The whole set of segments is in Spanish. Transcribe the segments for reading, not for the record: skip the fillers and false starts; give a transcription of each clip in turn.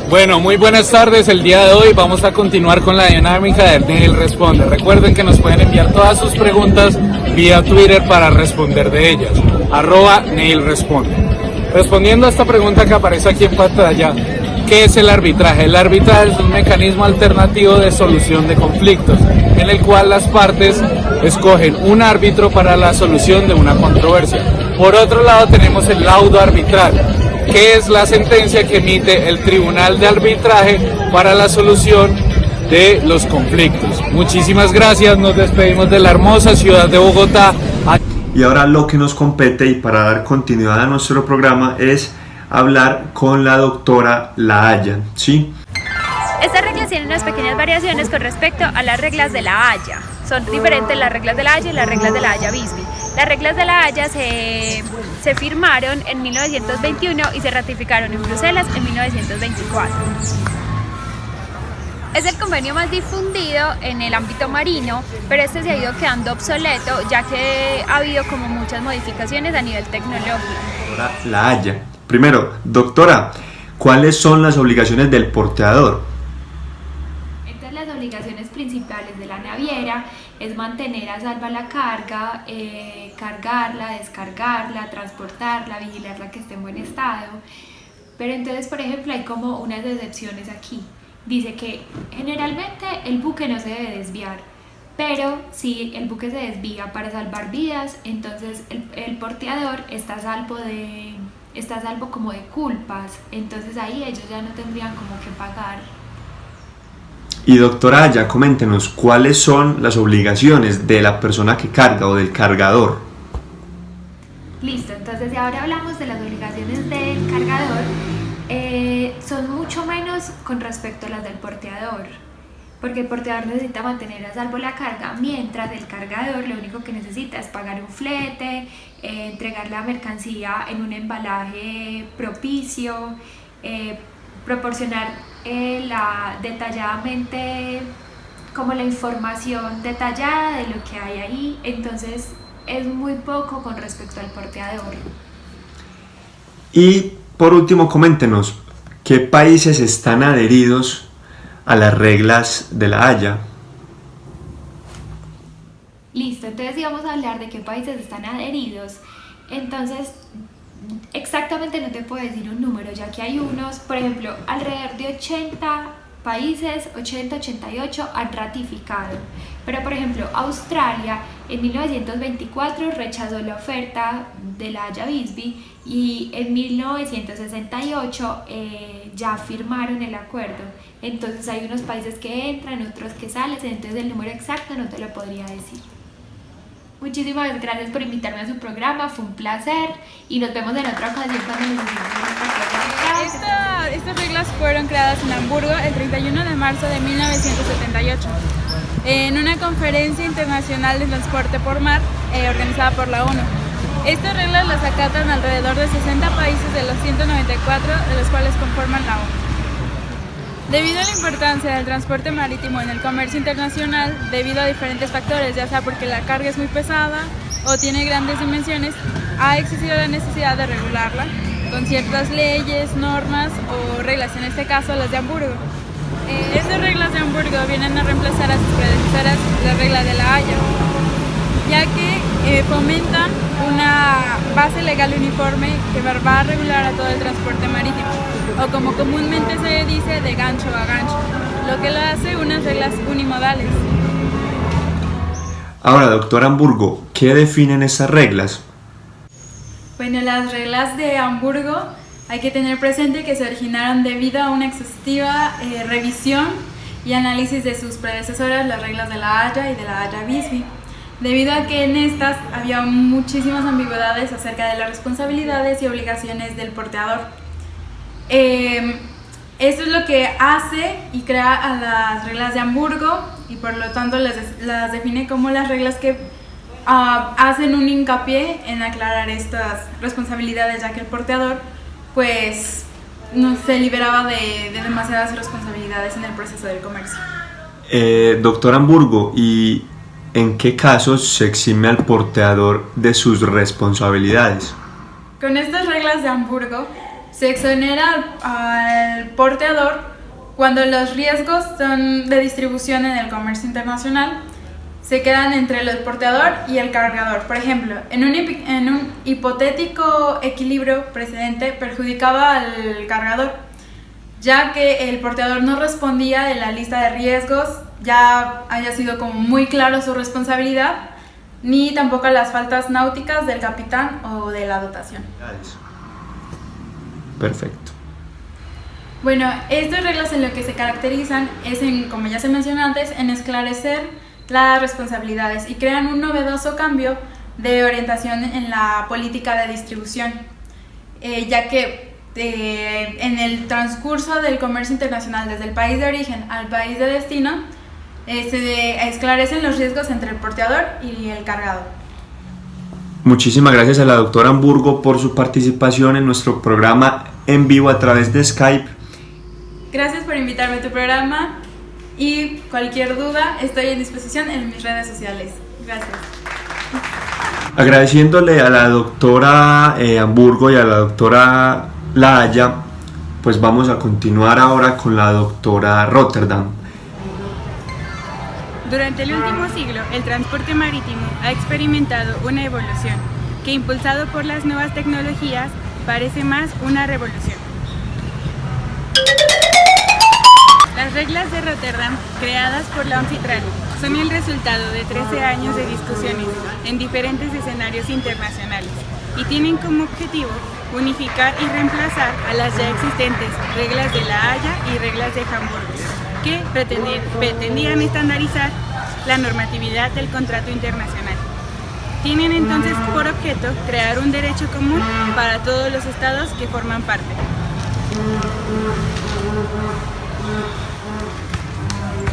Bueno, muy buenas tardes. El día de hoy vamos a continuar con la dinámica de Neil Responde. Recuerden que nos pueden enviar todas sus preguntas vía Twitter para responder de ellas. @Neil Responde. Respondiendo a esta pregunta que aparece aquí en pantalla, ¿qué es el arbitraje? El arbitraje es un mecanismo alternativo de solución de conflictos, en el cual las partes escogen un árbitro para la solución de una controversia. Por otro lado tenemos el laudo arbitral, que es la sentencia que emite el Tribunal de Arbitraje para la solución de los conflictos. Muchísimas gracias, nos despedimos de la hermosa ciudad de Bogotá. Y ahora lo que nos compete, y para dar continuidad a nuestro programa, es hablar con la doctora La Haya, ¿sí? Estas reglas tienen unas pequeñas variaciones con respecto a las reglas de La Haya. Son diferentes las reglas de La Haya y las reglas de La Haya-Visby. Las reglas de La Haya se firmaron en 1921 y se ratificaron en Bruselas en 1924. Es el convenio más difundido en el ámbito marino, pero este se ha ido quedando obsoleto ya que ha habido como muchas modificaciones a nivel tecnológico. Doctora La Haya. Primero, doctora, ¿cuáles son las obligaciones del porteador? Entonces, las obligaciones principales de la naviera es mantener a salva la carga, cargarla, descargarla, transportarla, vigilarla que esté en buen estado. Pero entonces, por ejemplo, hay como unas excepciones aquí. Dice que generalmente el buque no se debe desviar, pero si el buque se desvía para salvar vidas, entonces el porteador está a salvo como de culpas, entonces ahí ellos ya no tendrían como que pagar. Y doctora Haya, coméntenos, ¿cuáles son las obligaciones de la persona que carga o del cargador? Listo, entonces ahora hablamos de las obligaciones del cargador. Son mucho menos con respecto a las del porteador, porque el porteador necesita mantener a salvo la carga, mientras el cargador lo único que necesita es pagar un flete, entregar la mercancía en un embalaje propicio, proporcionar detalladamente como la información detallada de lo que hay ahí. Entonces es muy poco con respecto al porteador. Y por último, coméntenos, ¿qué países están adheridos a las reglas de La Haya? Listo, entonces íbamos a hablar de qué países están adheridos. Entonces, exactamente no te puedo decir un número, ya que hay unos, por ejemplo, alrededor de 80 países, 88 han ratificado. Pero, por ejemplo, Australia en 1924 rechazó la oferta de La Haya-Visby y en 1968 ya firmaron el acuerdo. Entonces hay unos países que entran, otros que salen, entonces el número exacto no te lo podría decir. Muchísimas gracias por invitarme a su programa, fue un placer y nos vemos en otra ocasión cuando necesitemos otra cosa. Estas reglas fueron creadas en Hamburgo el 31 de marzo de 1978 en una conferencia internacional de transporte por mar organizada por la ONU. Estas reglas las acatan alrededor de 60 países de los 194 de los cuales conforman la ONU. Debido a la importancia del transporte marítimo en el comercio internacional, debido a diferentes factores, ya sea porque la carga es muy pesada o tiene grandes dimensiones, ha existido la necesidad de regularla con ciertas leyes, normas o reglas, en este caso las de Hamburgo. Estas reglas de Hamburgo vienen a reemplazar a sus predecesoras, las reglas de La Haya, ya que fomentan una base legal uniforme que va a regular a todo el transporte marítimo, o como comúnmente se dice, de gancho a gancho, lo que lo hace unas reglas unimodales. Ahora, doctor Hamburgo, ¿qué definen esas reglas? Bueno, las reglas de Hamburgo hay que tener presente que se originaron debido a una exhaustiva revisión y análisis de sus predecesoras, las reglas de La Haya y de La Haya-Visby, debido a que en estas había muchísimas ambigüedades acerca de las responsabilidades y obligaciones del porteador. Esto es lo que hace y crea a las reglas de Hamburgo y por lo tanto las define como las reglas que hacen un hincapié en aclarar estas responsabilidades, ya que el porteador pues no se liberaba de demasiadas responsabilidades en el proceso del comercio. Doctor Hamburgo, ¿y en qué casos se exime al porteador de sus responsabilidades? Con estas reglas de Hamburgo se exonera al porteador cuando los riesgos son de distribución en el comercio internacional se quedan entre el porteador y el cargador. Por ejemplo, en un hipotético equilibrio precedente perjudicaba al cargador, ya que el porteador no respondía de la lista de riesgos, ya haya sido como muy claro su responsabilidad, ni tampoco las faltas náuticas del capitán o de la dotación. Perfecto. Bueno, estas reglas en lo que se caracterizan es, como ya se mencionó antes, en esclarecer las responsabilidades y crean un novedoso cambio de orientación en la política de distribución, ya que en el transcurso del comercio internacional desde el país de origen al país de destino se esclarecen los riesgos entre el porteador y el cargado. Muchísimas gracias a la doctora Hamburgo por su participación en nuestro programa en vivo a través de Skype. Gracias por invitarme a tu programa y cualquier duda estoy en disposición en mis redes sociales. Gracias. Agradeciéndole a la doctora Hamburgo y a la doctora La Haya, pues vamos a continuar ahora con la doctora Rotterdam. Durante el último siglo, el transporte marítimo ha experimentado una evolución que, impulsado por las nuevas tecnologías, parece más una revolución. Las reglas de Rotterdam, creadas por la ONCITRAN, son el resultado de 13 años de discusiones en diferentes escenarios internacionales y tienen como objetivo unificar y reemplazar a las ya existentes reglas de La Haya y reglas de Hamburgo, que pretendían estandarizar la normatividad del contrato internacional. Tienen entonces por objeto crear un derecho común para todos los estados que forman parte.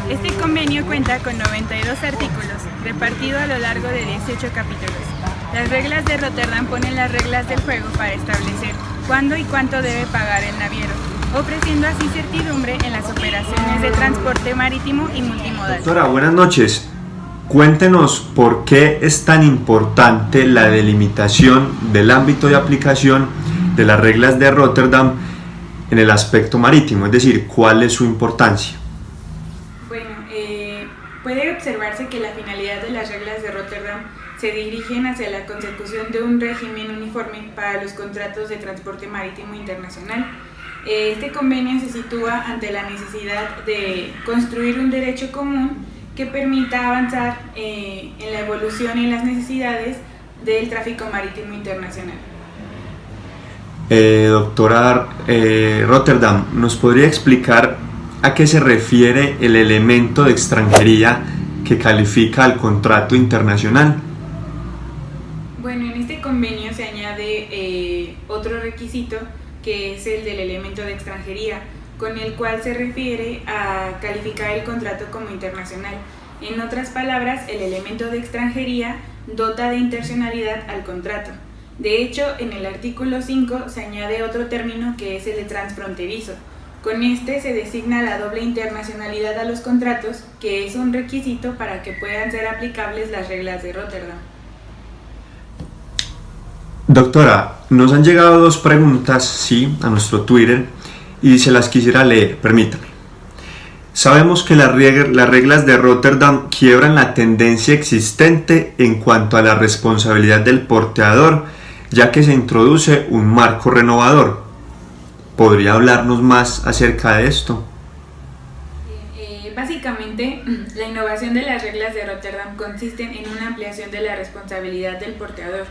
Este convenio cuenta con 92 artículos, repartido a lo largo de 18 capítulos. Las reglas de Rotterdam ponen las reglas del juego para establecer cuándo y cuánto debe pagar el naviero, ofreciendo así certidumbre en las operaciones de transporte marítimo y multimodal. Doctora, buenas noches. Cuéntenos por qué es tan importante la delimitación del ámbito de aplicación de las reglas de Rotterdam en el aspecto marítimo, es decir, cuál es su importancia. Puede observarse que la finalidad de las reglas de Rotterdam se dirigen hacia la consecución de un régimen uniforme para los contratos de transporte marítimo internacional. Este convenio se sitúa ante la necesidad de construir un derecho común que permita avanzar en la evolución y las necesidades del tráfico marítimo internacional. Doctora Rotterdam, ¿nos podría explicar a qué se refiere el elemento de extranjería que califica al contrato internacional? Bueno, en este convenio se añade otro requisito que es el del elemento de extranjería, con el cual se refiere a calificar el contrato como internacional. En otras palabras, el elemento de extranjería dota de intencionalidad al contrato. De hecho, en el artículo 5 se añade otro término que es el de transfronterizo. Con este se designa la doble internacionalidad a los contratos, que es un requisito para que puedan ser aplicables las reglas de Rotterdam. Doctora, nos han llegado dos preguntas, sí, a nuestro Twitter y se las quisiera leer, permítame. Sabemos que las reglas de Rotterdam quiebran la tendencia existente en cuanto a la responsabilidad del porteador, ya que se introduce un marco renovador. ¿Podría hablarnos más acerca de esto? Básicamente, la innovación de las reglas de Rotterdam consiste en una ampliación de la responsabilidad del porteador,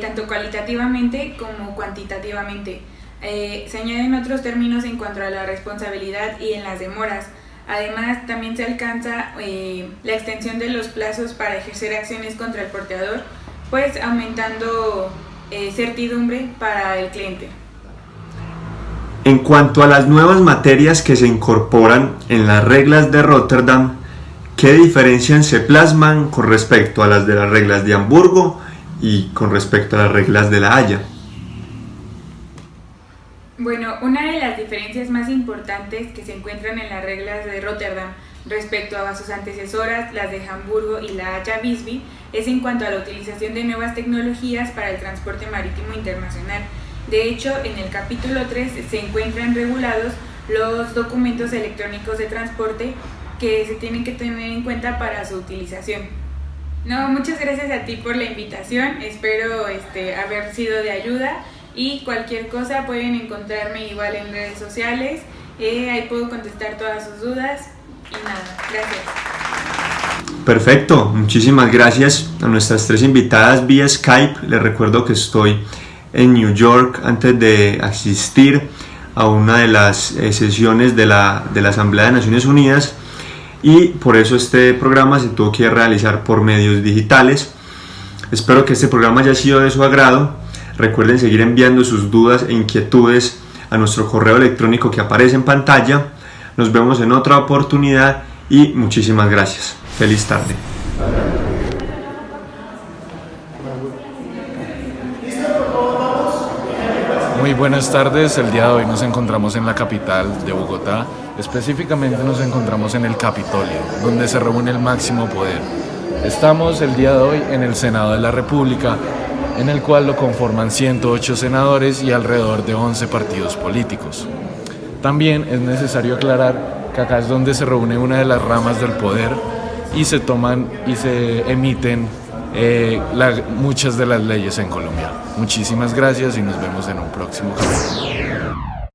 tanto cualitativamente como cuantitativamente. Se añaden otros términos en cuanto a la responsabilidad y en las demoras. Además, también se alcanza la extensión de los plazos para ejercer acciones contra el porteador, pues aumentando certidumbre para el cliente. En cuanto a las nuevas materias que se incorporan en las reglas de Rotterdam, ¿qué diferencias se plasman con respecto a las de las reglas de Hamburgo y con respecto a las reglas de La Haya? Bueno, una de las diferencias más importantes que se encuentran en las reglas de Rotterdam respecto a sus antecesoras, las de Hamburgo y La Haya Visby, es en cuanto a la utilización de nuevas tecnologías para el transporte marítimo internacional. De hecho, en el capítulo 3 se encuentran regulados los documentos electrónicos de transporte que se tienen que tener en cuenta para su utilización. No, muchas gracias a ti por la invitación, espero haber sido de ayuda y cualquier cosa pueden encontrarme igual en redes sociales, ahí puedo contestar todas sus dudas y nada, gracias. Perfecto, muchísimas gracias a nuestras 3 invitadas vía Skype. Les recuerdo que estoy en New York antes de asistir a una de las sesiones de la Asamblea de Naciones Unidas y por eso este programa se tuvo que realizar por medios digitales. Espero que este programa haya sido de su agrado. Recuerden seguir enviando sus dudas e inquietudes a nuestro correo electrónico que aparece en pantalla. Nos vemos en otra oportunidad y muchísimas gracias. Feliz tarde. Muy buenas tardes, el día de hoy nos encontramos en la capital de Bogotá, específicamente nos encontramos en el Capitolio, donde se reúne el máximo poder. Estamos el día de hoy en el Senado de la República, en el cual lo conforman 108 senadores y alrededor de 11 partidos políticos. También es necesario aclarar que acá es donde se reúne una de las ramas del poder y se toman y se emiten muchas de las leyes en Colombia. Muchísimas gracias y nos vemos en un próximo capítulo.